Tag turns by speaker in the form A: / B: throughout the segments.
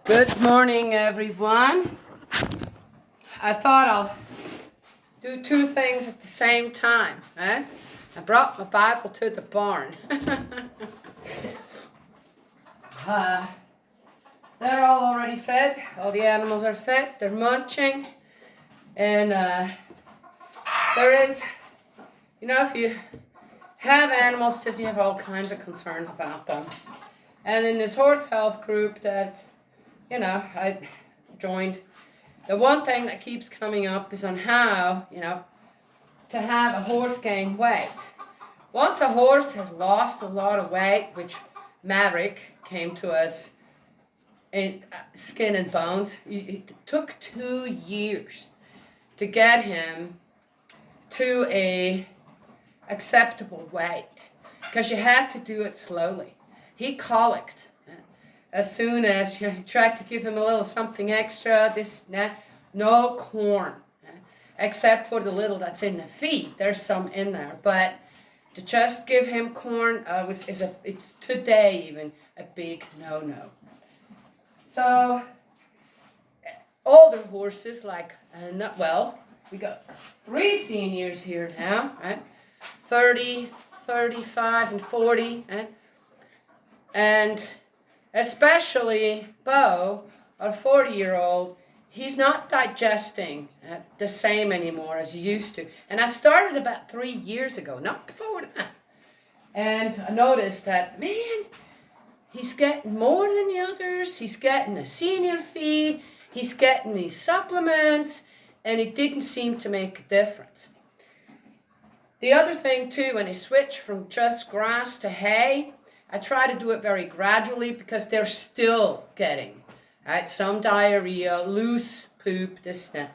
A: Good morning, everyone. I thought I'll do two things at the same time. I brought my Bible to the barn. They're all already fed. All the animals are fed. They're munching. And there is, if you have animals, you have all kinds of concerns about them. And in this horse health group that I joined, the one thing that keeps coming up is on how, to have a horse gain weight. Once a horse has lost a lot of weight, which Maverick came to us in skin and bones, it took 2 years to get him to a acceptable weight because you had to do it slowly. He colicked. As soon as you tried to give him a little something extra, no corn, except for the little that's in the feed. There's some in there, but to just give him corn it's today even a big no-no. So older horses we got 3 seniors here now, right? 30, 35, and 40, and especially Bo, our 40-year-old, he's not digesting the same anymore as he used to. And I started about 3 years ago, not before that. And I noticed that, man, he's getting more than the others. He's getting a senior feed. He's getting these supplements. And it didn't seem to make a difference. The other thing, too, when he switched from just grass to hay, I try to do it very gradually because they're still getting some diarrhea, loose poop, this, that.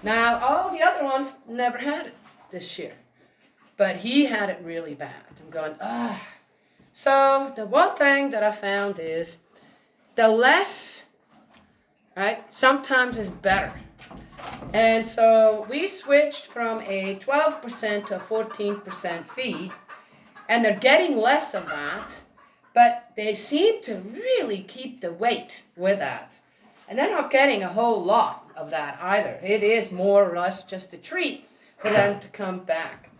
A: Now, all the other ones never had it this year, but he had it really bad. I'm going, So the one thing that I found is the less, sometimes is better. And so we switched from a 12% to a 14% feed, and they're getting less of that. But they seem to really keep the weight with that. And they're not getting a whole lot of that either. It is more or less just a treat for them to come back.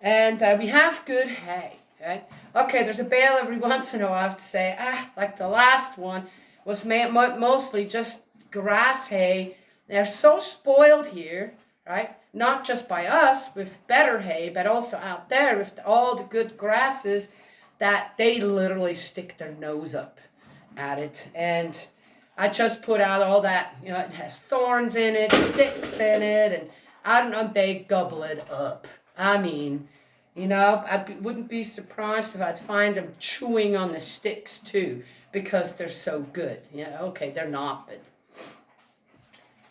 A: And we have good hay, right? Okay, there's a bale every once in a while, I have to say. Like the last one was mostly just grass hay. They're so spoiled here, right? Not just by us with better hay, but also out there with all the good grasses that they literally stick their nose up at it. And I just put out all that, it has thorns in it, sticks in it, and I don't know, they gobble it up. I mean, I wouldn't be surprised if I'd find them chewing on the sticks too, because they're so good. Okay, they're not, but.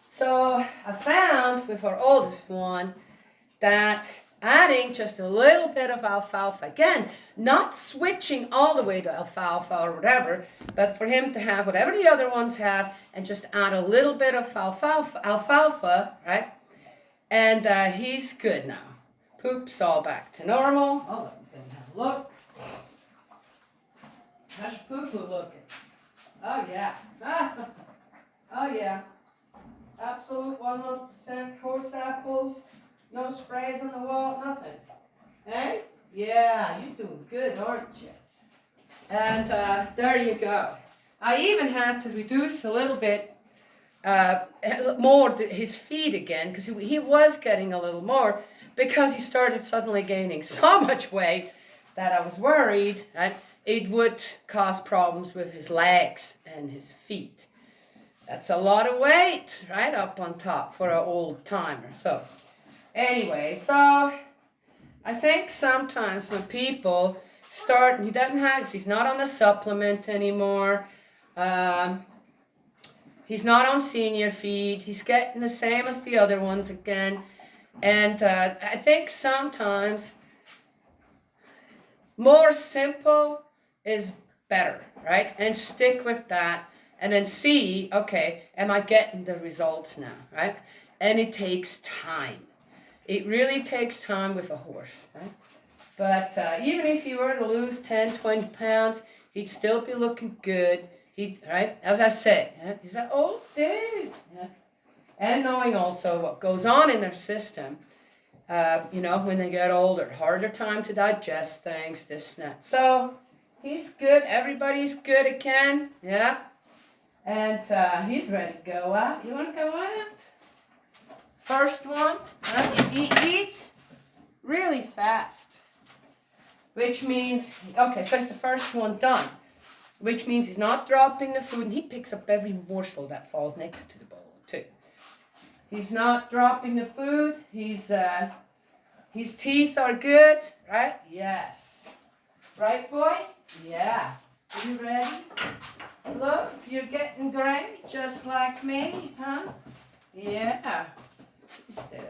A: So I found with our oldest one that adding just a little bit of alfalfa, again, not switching all the way to alfalfa or whatever, but for him to have whatever the other ones have and just add a little bit of alfalfa, right? And he's good now. Poop's all back to normal. Oh, let me have a look. How's poo-poo looking? Oh, yeah. Oh, yeah. Absolute 100% horse apples. No sprays on the wall, nothing. Hey? Yeah, you're doing good, aren't you? And there you go. I even had to reduce a little bit more his feed again, because he was getting a little more, because he started suddenly gaining so much weight that I was worried it would cause problems with his legs and his feet. That's a lot of weight right up on top for an old timer. So anyway, so I think sometimes when people start, he's not on the supplement anymore. He's not on senior feed. He's getting the same as the other ones again. And I think sometimes more simple is better, right? And stick with that. And then see, okay, am I getting the results now, right? And it takes time. It really takes time with a horse, right? But even if you were to lose 10, 20 pounds, he'd still be looking good. Right, as I said, he's an old dude. And knowing also what goes on in their system, when they get older, harder time to digest things, this and that. So he's good. Everybody's good again. Yeah. And he's ready to go out. You want to go out? First one. He eats really fast. Which means, okay, so it's the first one done. Which means he's not dropping the food. And he picks up every morsel that falls next to the bowl, too. He's not dropping the food. His teeth are good, right? Yes. Right, boy? Yeah. Are you ready? Look, you're getting gray, just like me, huh? Yeah. You stay over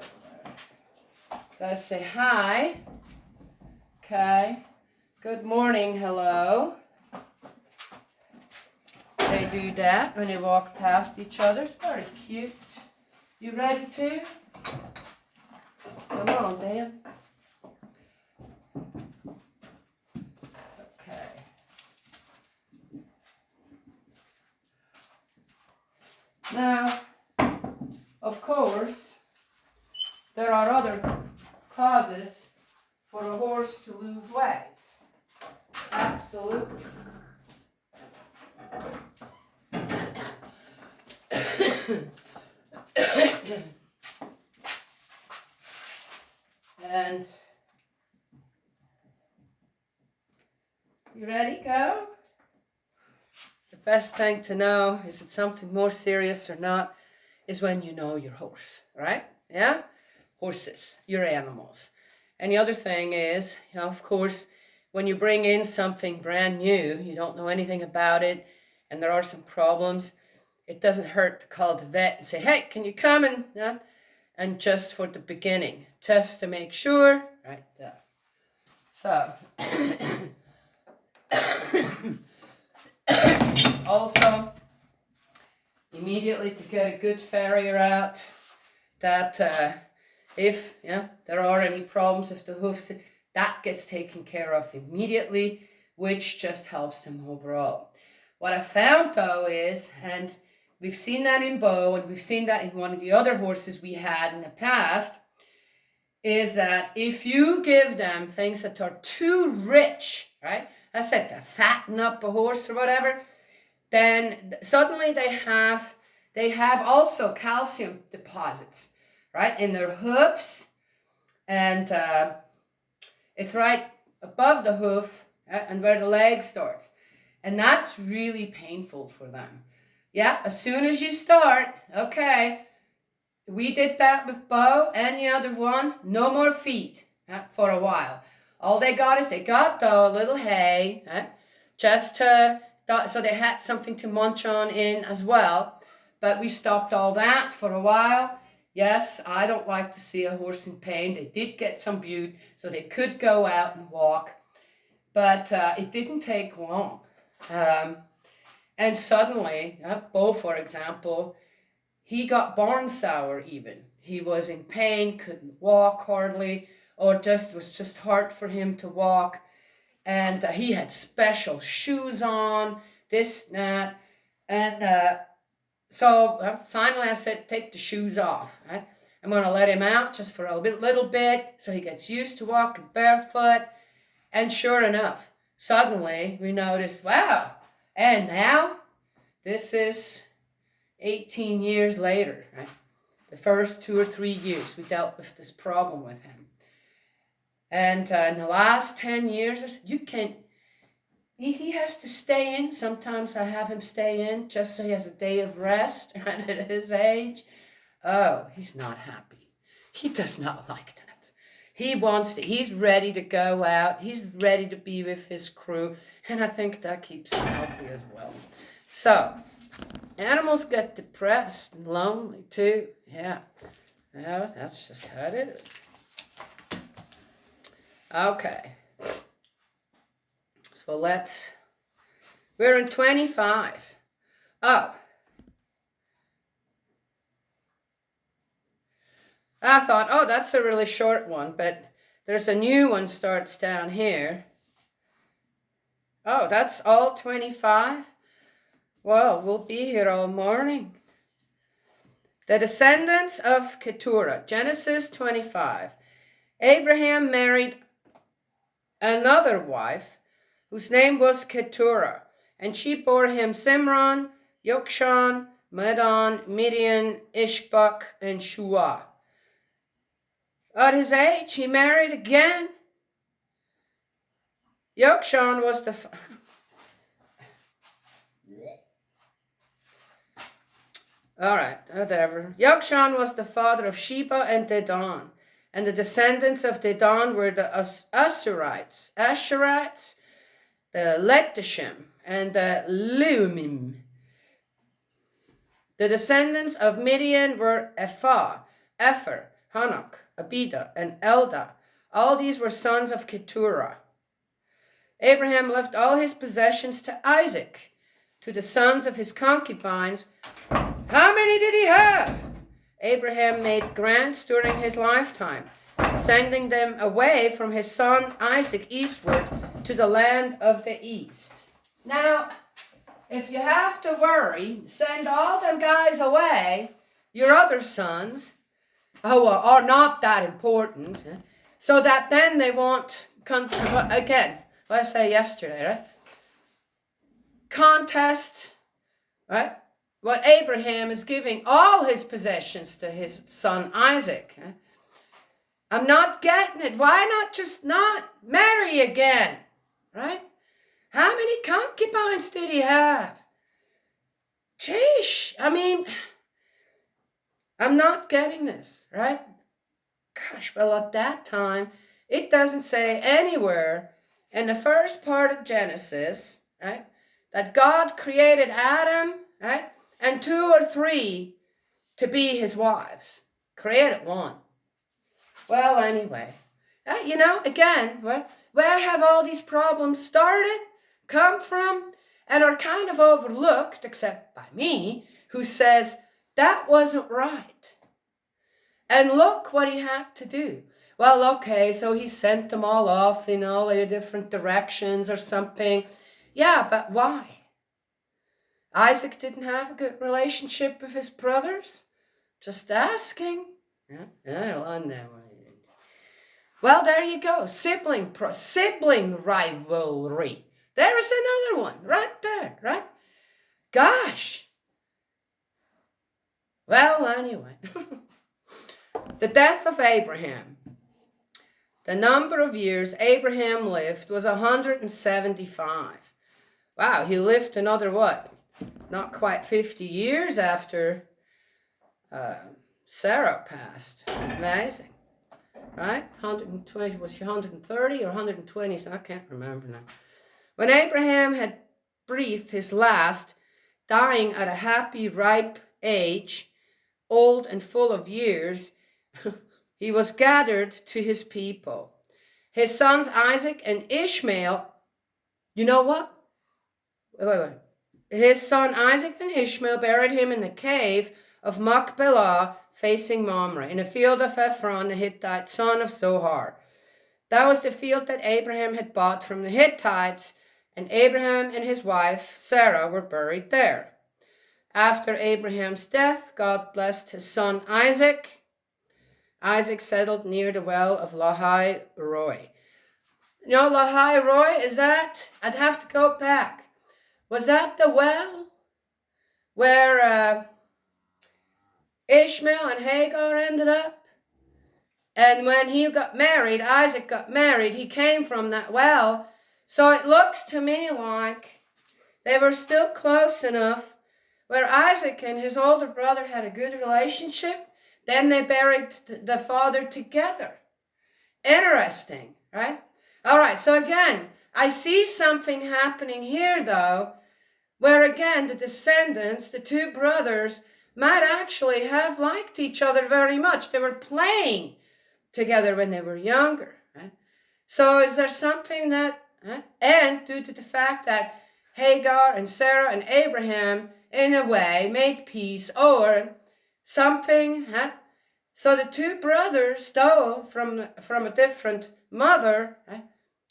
A: there. Gotta say hi. Okay. Good morning, hello. They do that when they walk past each other. It's very cute. You ready too? Come on, Dan. Okay. Now, of course, there are other causes for a horse to lose weight. Absolutely. And you ready? Go. The best thing to know, is it something more serious or not, is when you know your horse, right? Yeah? Horses, your animals. And the other thing is, of course, when you bring in something brand new, you don't know anything about it, and there are some problems, it doesn't hurt to call the vet and say, hey, can you come and, and just for the beginning, just to make sure, right there. So, also, immediately to get a good farrier out, that if there are any problems with the hoofs, that gets taken care of immediately, which just helps them overall. What I found though is, and we've seen that in Bo, and we've seen that in one of the other horses we had in the past, is that if you give them things that are too rich, right? I said to fatten up a horse or whatever, then suddenly they have also calcium deposits, right, in their hoofs, and it's right above the hoof and where the leg starts, and that's really painful for them. Yeah, as soon as you start, okay, we did that with Bo and the other one, no more feed for a while. All they got is, though, a little hay, just to, so they had something to munch on in as well. But we stopped all that for a while. Yes, I don't like to see a horse in pain. They did get some bute, so they could go out and walk. But it didn't take long. And suddenly, Bo, for example, he got barn sour even. He was in pain, couldn't walk hardly, or was just hard for him to walk. And he had special shoes on, this, that. And so finally I said, take the shoes off. Right? I'm going to let him out just for a little bit so he gets used to walking barefoot. And sure enough, suddenly we noticed, wow. And now, this is 18 years later, right? The first 2 or 3 years we dealt with this problem with him. And in the last 10 years, he has to stay in. Sometimes I have him stay in just so he has a day of rest right, at his age. Oh, he's not happy. He does not like that. He's ready to go out. He's ready to be with his crew. And I think that keeps him healthy as well. So, animals get depressed and lonely too. Yeah. Well, that's just how it is. Okay. So we're in 25. Oh. I thought, oh, that's a really short one, but there's a new one starts down here. Oh, that's all 25? Well, we'll be here all morning. The descendants of Keturah, Genesis 25. Abraham married another wife whose name was Keturah, and she bore him Simron, Yokshan, Medan, Midian, Ishbak, and Shua. At his age, he married again. Yokshan was the... All right, whatever. Yokshan was the father of Sheba and Dedan. And the descendants of Dedan were the Asherites, the Letishim, and the Leumim. The descendants of Midian were Ephah, Epher, Hanok, Abida, and Eldah. All these were sons of Keturah. Abraham left all his possessions to Isaac, to the sons of his concubines. How many did he have? Abraham made grants during his lifetime, sending them away from his son Isaac eastward to the land of the east. Now, if you have to worry, send all them guys away, your other sons, who are not that important, so that then they won't, again, what I say yesterday, right? Contest, right? What Abraham is giving all his possessions to his son Isaac. I'm not getting it. Why not just not marry again, right? How many concubines did he have? Sheesh, I mean, I'm not getting this, right? Gosh, well, at that time, it doesn't say anywhere in the first part of Genesis, right, that God created Adam, right, and 2 or 3 to be his wives. Created 1. Well, anyway, again, where have all these problems started, come from, and are kind of overlooked, except by me, who says that wasn't right. And look what he had to do. Well, okay, so he sent them all off in all the different directions or something. Yeah, but why? Isaac didn't have a good relationship with his brothers? Just asking. Well, there you go. Sibling rivalry. There is another one right there, right? Gosh. Well, anyway. The death of Abraham. The number of years Abraham lived was 175. Wow, he lived another what? Not quite 50 years after Sarah passed. Amazing. Right? 120, was she 130 or 120? So I can't remember now. When Abraham had breathed his last, dying at a happy, ripe age, old and full of years, he was gathered to his people. His sons Isaac and Ishmael, you know what? Wait. His son Isaac and Ishmael buried him in the cave of Machpelah, facing Mamre, in a field of Ephron, the Hittite, son of Zohar. That was the field that Abraham had bought from the Hittites, and Abraham and his wife Sarah were buried there. After Abraham's death, God blessed his son Isaac. Isaac settled near the well of Lahai Roi. You know, Lahai Roi, is that? I'd have to go back. Was that the well where Ishmael and Hagar ended up? And when he got married, Isaac got married, he came from that well. So it looks to me like they were still close enough where Isaac and his older brother had a good relationship. Then they buried the father together. Interesting, right? All right, so again, I see something happening here, though, where again the descendants, the 2 brothers, might actually have liked each other very much. They were playing together when they were younger. Right? So is there something that, and due to the fact that Hagar and Sarah and Abraham, in a way, made peace, or something, so the 2 brothers, though from a different mother,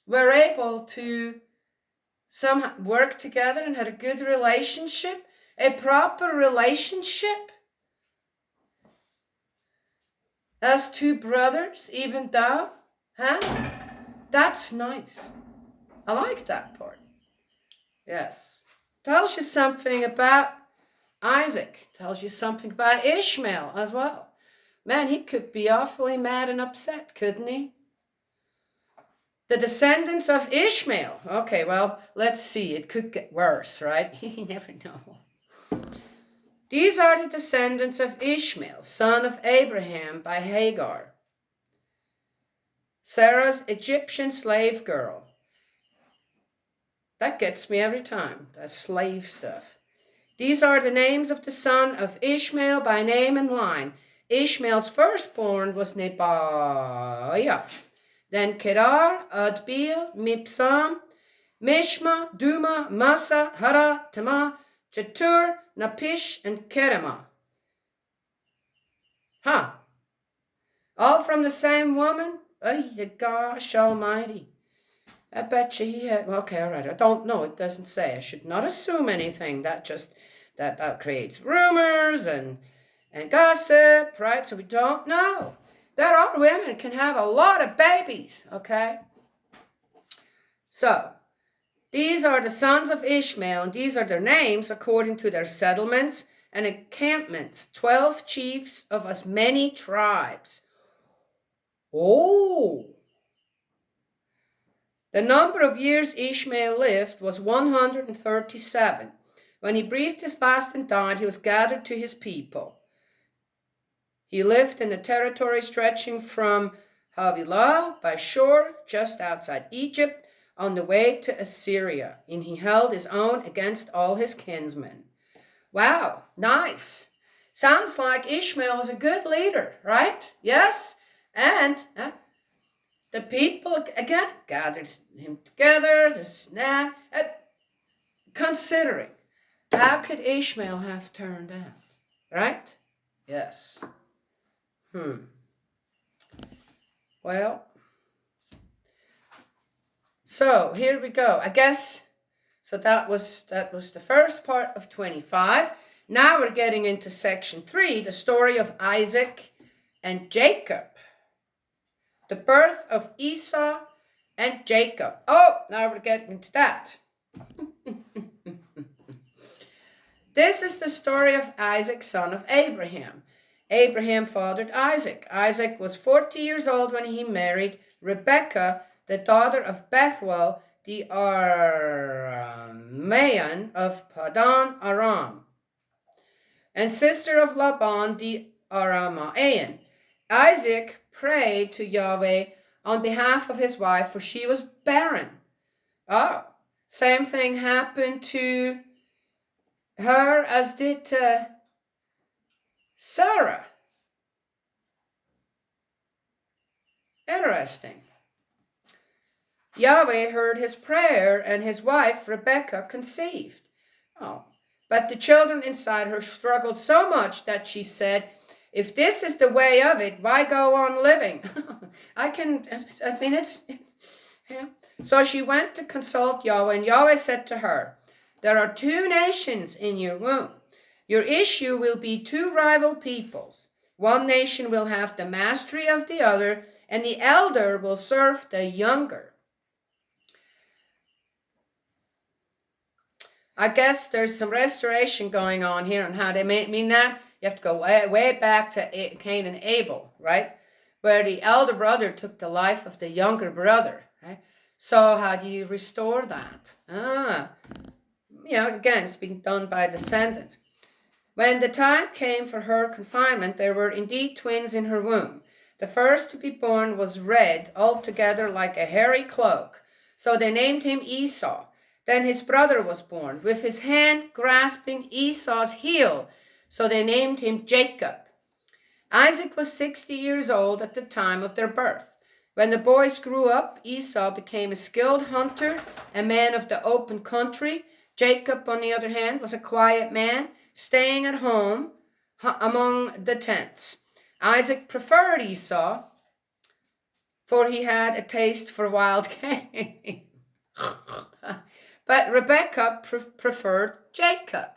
A: were able to some worked together and had a good relationship, a proper relationship as two brothers, even though, huh? That's nice. I like that part. Yes. Tells you something about Isaac. Tells you something about Ishmael as well. Man, he could be awfully mad and upset, couldn't he? The descendants of Ishmael. Okay, well, let's see. It could get worse, right? You never know. These are the descendants of Ishmael, son of Abraham by Hagar, Sarah's Egyptian slave girl. That gets me every time, that slave stuff. These are the names of the son of Ishmael by name and line. Ishmael's firstborn was Nebaioth, then Kedar, Adbeel, Mibsam, Mishma, Duma, Massa, Hara, Tamah, Chetur, Napish, and Kedemah. Huh. All from the same woman? Oh, gosh almighty. I bet you he had, okay, all right, I don't know, it doesn't say. I should not assume anything. That creates rumors and gossip, right? So we don't know. There are women can have a lot of babies, okay? So, these are the sons of Ishmael, and these are their names according to their settlements and encampments, 12 chiefs of as many tribes. Oh! The number of years Ishmael lived was 137. When he breathed his last and died, he was gathered to his people. He lived in the territory stretching from Havilah by shore, just outside Egypt, on the way to Assyria, and he held his own against all his kinsmen. Wow, nice. Sounds like Ishmael was a good leader, right? Yes? And the people, again, gathered him together, considering, how could Ishmael have turned out, right? Yes. Well, so here we go. I guess, so that was the first part of 25. Now we're getting into section 3, the story of Isaac and Jacob. The birth of Esau and Jacob. Oh, now we're getting into that. This is the story of Isaac, son of Abraham. Abraham fathered Isaac. Isaac was 40 years old when he married Rebekah, the daughter of Bethuel, the Aramean of Padan Aram, and sister of Laban, the Aramaean. Isaac prayed to Yahweh on behalf of his wife, for she was barren. Oh, same thing happened to her as did to Sarah. Interesting. Yahweh heard his prayer, and his wife Rebekah conceived. Oh, but the children inside her struggled so much that she said, if this is the way of it, why go on living? Yeah. So she went to consult Yahweh, and Yahweh said to her, there are 2 nations in your womb. Your issue will be 2 rival peoples. One nation will have the mastery of the other, and the elder will serve the younger. I guess there's some restoration going on here on how they mean that. You have to go way back to Cain and Abel, right? Where the elder brother took the life of the younger brother, right? So how do you restore that? Again, it's being done by descendants. When the time came for her confinement, there were indeed twins in her womb. The first to be born was red, altogether like a hairy cloak. So they named him Esau. Then his brother was born, with his hand grasping Esau's heel. So they named him Jacob. Isaac was 60 years old at the time of their birth. When the boys grew up, Esau became a skilled hunter, a man of the open country. Jacob, on the other hand, was a quiet man, staying at home among the tents. Isaac preferred Esau, for he had a taste for wild game. But Rebecca preferred Jacob.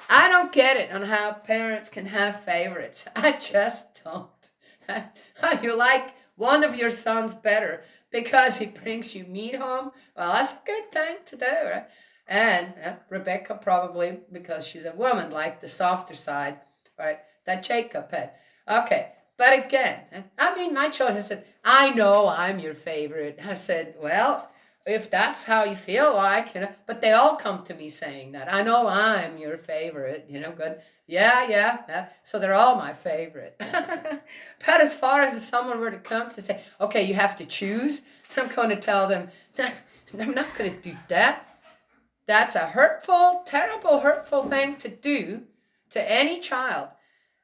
A: I don't get it on how parents can have favorites. I just don't. You like one of your sons better because he brings you meat home? Well, that's a good thing to do, right? And Rebecca probably, because she's a woman, like the softer side, right, that Jacob had. Okay, but again, I mean, my children said, I know I'm your favorite. I said, well, if that's how you feel like, but they all come to me saying that. I know I'm your favorite, good. Yeah. So they're all my favorite. But as far as if someone were to come to say, okay, you have to choose, I'm going to tell them, I'm not going to do that. That's a hurtful, terrible, hurtful thing to do to any child,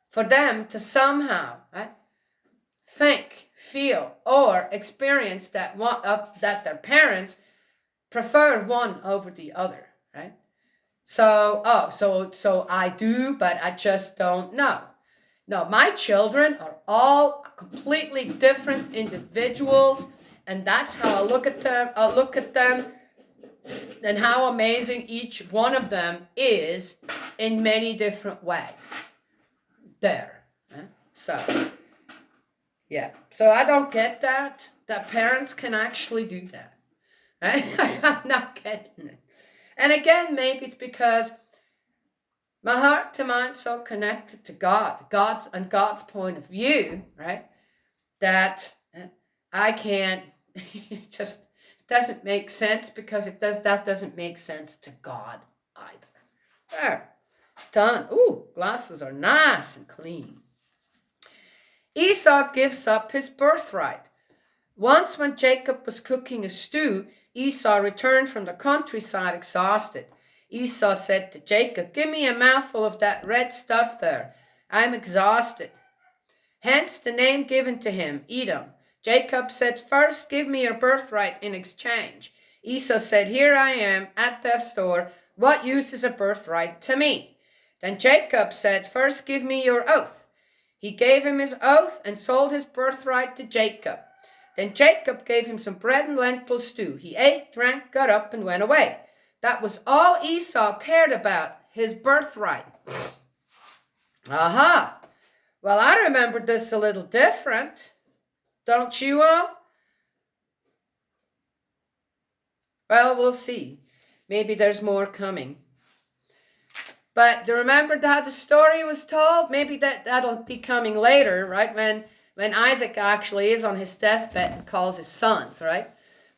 A: for them to somehow think, feel, or experience that that their parents prefer one over the other, right? So I do, but I just don't know. No, my children are all completely different individuals, and that's how I look at them. I look at them and how amazing each one of them is in many different ways. There. So, yeah. So I don't get that parents can actually do that. Right? I'm not getting it. And again, maybe it's because my heart to mind's so connected to God's point of view, right? That I can't, it just doesn't make sense because that doesn't make sense to God either. There, done. Ooh, glasses are nice and clean. Esau gives up his birthright. Once when Jacob was cooking a stew, Esau returned from the countryside exhausted. Esau said to Jacob, give me a mouthful of that red stuff there. I'm exhausted. Hence the name given to him, Edom. Jacob said, first give me your birthright in exchange. Esau said, here I am at death's door. What use is a birthright to me? Then Jacob said, first give me your oath. He gave him his oath and sold his birthright to Jacob. Then Jacob gave him some bread and lentil stew. He ate, drank, got up, and went away. That was all Esau cared about, his birthright. Aha! Well, I remembered this a little different. Don't you all? Well, we'll see. Maybe there's more coming. But do you remember how the story was told? Maybe that'll be coming later, right? When Isaac actually is on his deathbed and calls his sons, right?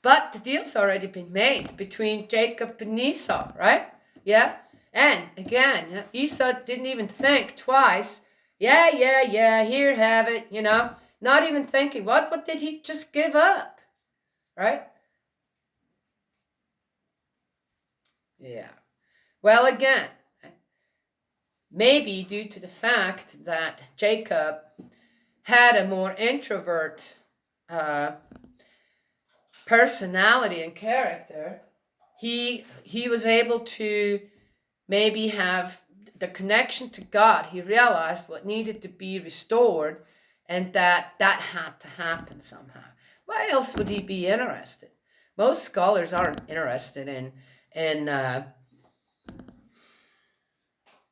A: But the deal's already been made between Jacob and Esau, right? Yeah? And again, Esau didn't even think twice. Yeah, here, have it, Not even thinking, what did he just give up? Right? Yeah. Well, again, maybe due to the fact that Jacob had a more introvert personality and character, he was able to maybe have the connection to God. He realized what needed to be restored, and that had to happen somehow. Why else would he be interested? Most scholars aren't interested in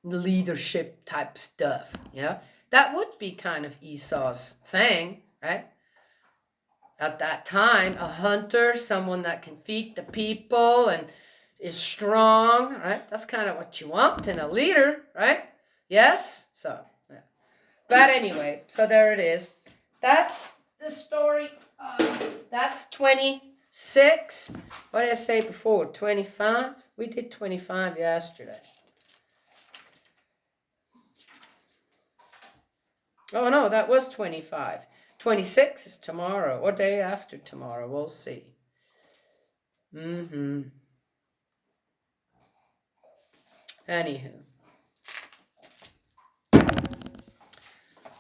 A: leadership type stuff. That would be kind of Esau's thing, right? At that time, a hunter, someone that can feed the people and is strong, right? That's kind of what you want in a leader, right? Yes? So, yeah. But anyway, so there it is. That's the story. That's 26. What did I say before? 25? We did 25 yesterday. Oh, no, that was 25. 26 is tomorrow or day after tomorrow. We'll see. Anywho.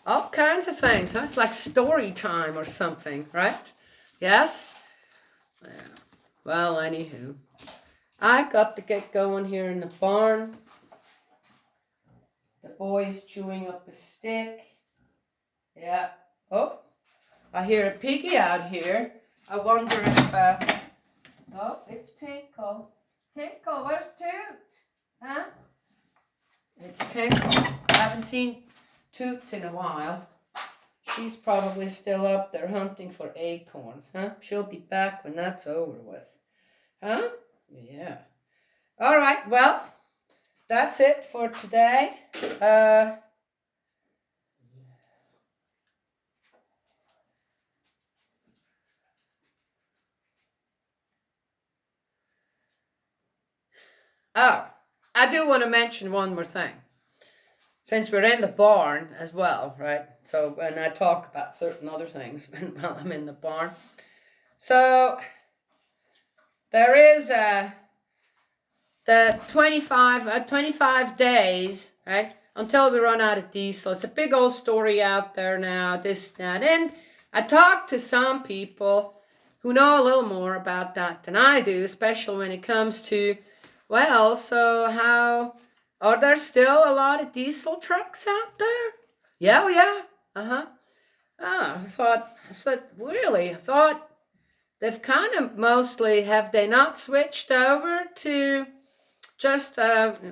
A: All kinds of things. It's like story time or something, right? Yes? Yeah. Well, anywho. I got to get going here in the barn. The boy is chewing up a stick. Yeah. Oh, I hear a piggy out here. I wonder if, oh, it's Tinkle. Tinkle, where's Toot? Huh? It's Tinkle. I haven't seen Toot in a while. She's probably still up there hunting for acorns, huh? She'll be back when that's over with. Huh? Yeah. All right, well, that's it for today. Oh, I do want to mention one more thing. Since we're in the barn as well, right? So when I talk about certain other things while I'm in the barn. So there is the 25 days, right? Until we run out of diesel. It's a big old story out there now, this, that. And I talked to some people who know a little more about that than I do, especially when it comes to, well, so how, are there still a lot of diesel trucks out there? Yeah, oh yeah. Uh-huh. Oh, I said, really? I thought they've kind of mostly, have they not switched over to just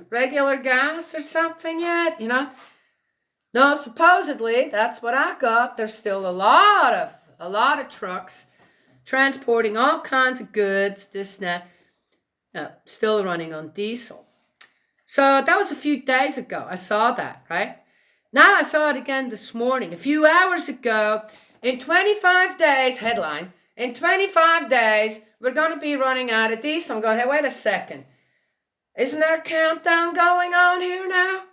A: regular gas or something yet, No, supposedly, that's what I got. There's still a lot of trucks transporting all kinds of goods, this and that, still running on diesel. So that was a few days ago. I saw that, right? Now I saw it again this morning, a few hours ago. In 25 days, headline, in 25 days, we're going to be running out of diesel. I'm going, hey, wait a second. Isn't there a countdown going on here now?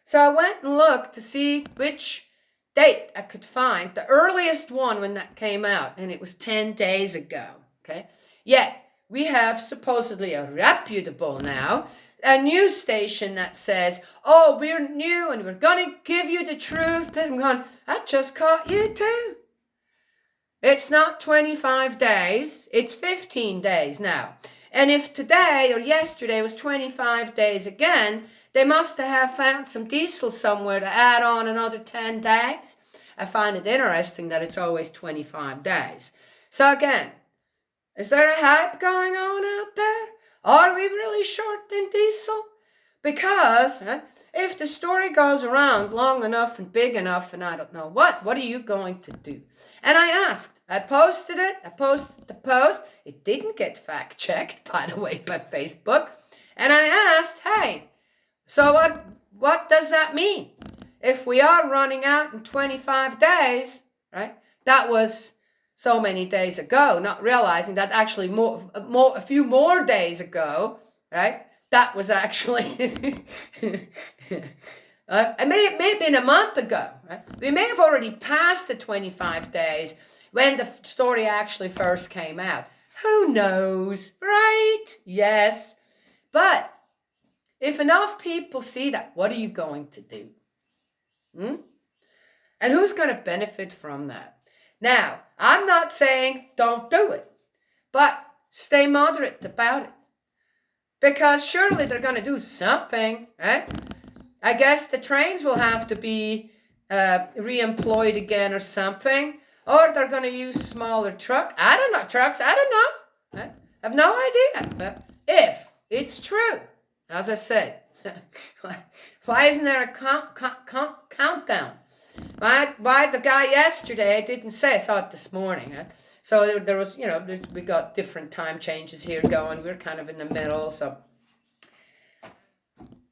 A: So I went and looked to see which date I could find, the earliest one when that came out, and it was 10 days ago, okay? Yet, we have supposedly a reputable now, a news station that says, oh, we're new and we're going to give you the truth. And I'm going, I just caught you too. It's not 25 days, it's 15 days now. And if today or yesterday was 25 days again, they must have found some diesel somewhere to add on another 10 days. I find it interesting that it's always 25 days. So again, is there a hype going on out there? Are we really short in diesel? Because if the story goes around long enough and big enough and I don't know what are you going to do? And I asked, I posted the post. It didn't get fact checked, by the way, by Facebook. And I asked, hey, so what does that mean? If we are running out in 25 days, right? That was so many days ago, not realizing that actually a few more days ago, right? That was actually, it may have been a month ago, right? We may have already passed the 25 days when the story actually first came out. Who knows, right? Yes. But if enough people see that, what are you going to do? And who's going to benefit from that? Now, I'm not saying don't do it, but stay moderate about it. Because surely they're going to do something, right? I guess the trains will have to be re-employed again or something. Or they're going to use smaller trucks. I don't know. I have no idea. But if it's true, as I said, why isn't there a countdown? Why the guy yesterday didn't say? I saw it this morning. So there was, we got different time changes here going. We're kind of in the middle. So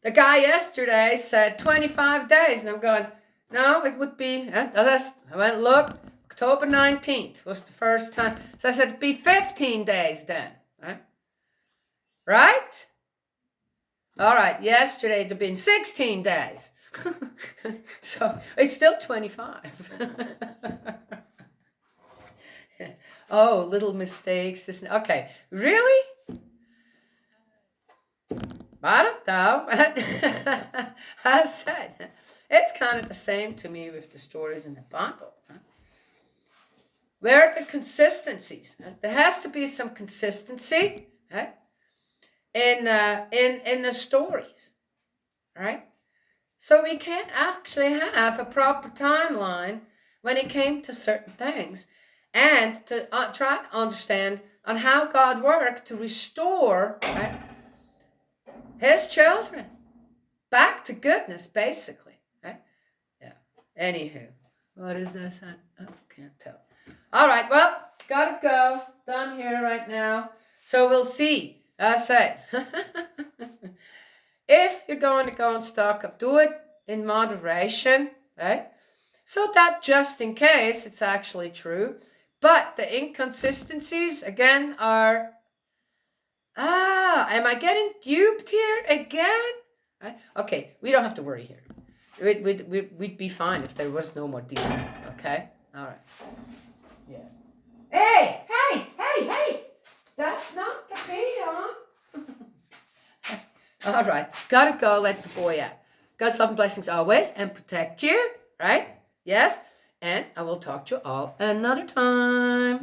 A: the guy yesterday said 25 days. And I'm going, no, it would be, I went, look, October 19th was the first time. So I said, it'd be 15 days then. Right? All right, yesterday it'd have been 16 days. So it's still 25. Oh, little mistakes. Okay, really? I don't know. I said, it's kind of the same to me with the stories in the Bible. Where are the consistencies? There has to be some consistency in the stories, right? So we can't actually have a proper timeline when it came to certain things. And to try to understand on how God worked to restore, right, his children back to goodness, basically. Right? Yeah. Anywho, what is this? Oh, can't tell. All right, well, gotta go. Done here right now. So we'll see. I say, if you're going to go and stock up, do it in moderation, right? So that just in case it's actually true. But the inconsistencies, again, are, am I getting duped here again? Right? Okay, we don't have to worry here. We'd be fine if there was no more diesel, okay? All right. Yeah. Hey! That's not the peon. All right, gotta go let the boy out. God's love and blessings always and protect you, right? Yes? And I will talk to you all another time.